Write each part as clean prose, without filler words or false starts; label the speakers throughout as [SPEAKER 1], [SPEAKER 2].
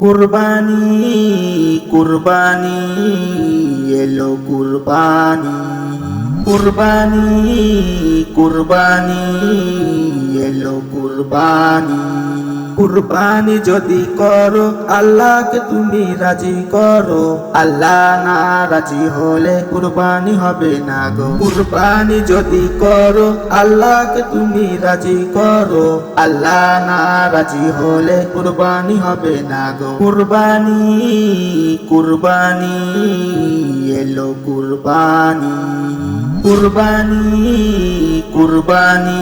[SPEAKER 1] কুরবানি কুরবানি এলো কুরবানি কুরবানি কুরবানি এলো কুরবানি কুরবানি যদি করো আল্লাহকে তুমি রাজি করো, আল্লাহ না রাজি হলে কুরবানি হবে না গো। কুরবানি যদি করো আল্লাহকে তুমি রাজি করো, আল্লাহ না রাজি হলে কুরবানি হবে না গো। কুরবানি কুরবানি এলো কুরবানি কুরবানি কুরবানি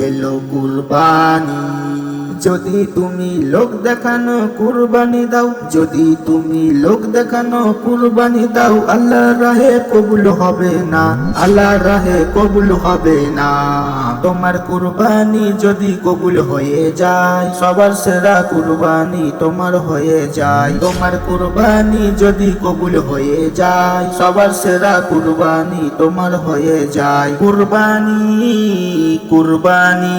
[SPEAKER 1] এলো কুরবানি যদি তুমি লোক দেখানো কুরবানি দাও, যদি তুমি লোক দেখানো কুরবানি দাও, আল্লাহর রাহে কবুল হবে না, আল্লাহর রাহে কবুল হবে না। তোমার কুরবানি যদি কবুল হয়ে যায়, সবার সেরা কুরবানি তোমার হয়ে যায়। তোমার কুরবানি যদি কবুল হয়ে যায়, সবার সেরা কুরবানি তোমার হয়ে যায়। কুরবানি কুরবানি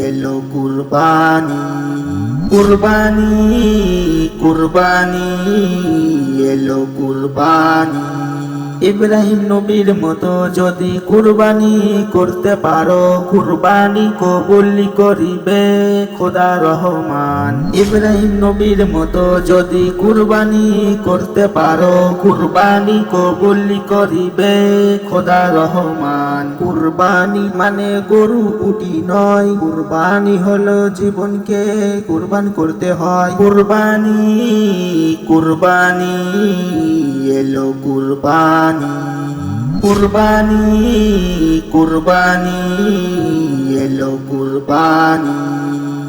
[SPEAKER 1] এলো কুরবানি কুরবানি কুরবানি এলো কুরবানি ইব্রাহিম নবীর মতো যদি কুরবানি করতে পারো, কুরবানি কবুল করিবে খোদা রহমান। ইব্রাহিম নবীর মতো যদি কুরবানি করতে পারো, কুরবানি কবুল করিবে খোদা রহমান। কুরবানি মানে গরু উটি নয়, কুরবানি হলো জীবনকে কুরবান করতে হয়। কুরবানি কুরবানি এলো কুরবানি কুরবানি কুরবানি এলো কুরবানি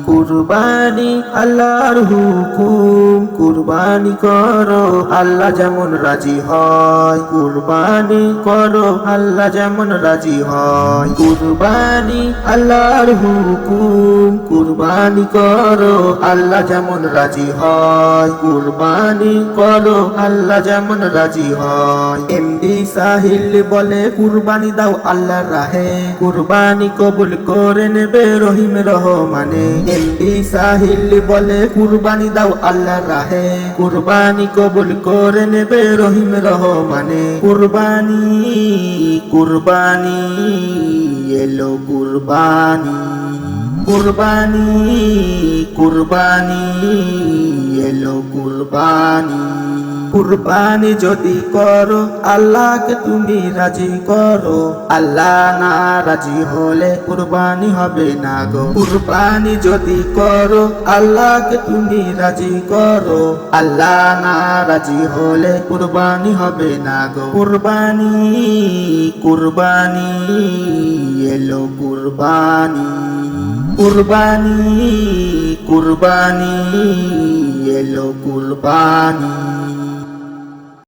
[SPEAKER 1] কুরবানি আল্লাহর হুকুম, কুরবানি করো আল্লাহ যেমন রাজি হয়। কুরবানি করো আল্লাহ যেমন রাজি হয়। কুরবানি আল্লাহর হুকুম, কুরবানি করো আল্লাহ যেমন রাজি হয়। কুরবানি করো আল্লাহ যেমন রাজি হয়। এমডি সাহিল বলে কুরবানি দাও আল্লাহর রাহে, কুরবানি কবুল করে নেবে রহিম রহমানে। এমডি সাহিল বলে কুরবানি দাও আল্লাহর রাহে, কুরবানি কবুল করে নেবে রহিম রহমানে। কুরবানি কুরবানি এলো কুরবানি কুরবানি কুরবানি এলো কুরবানি কুরবানি যদি করো আল্লাহকে তুমি রাজি করো, আল্লাহ না রাজি হলে কুরবানি হবে না গো। কুরবানি যদি করো আল্লাহকে তুমি রাজি করো, আল্লাহ না রাজি হলে কুরবানি হবে না গো। কুরবানি কুরবানি এলো কুরবানি কুরবানি কুরবানি এলো কুরবানি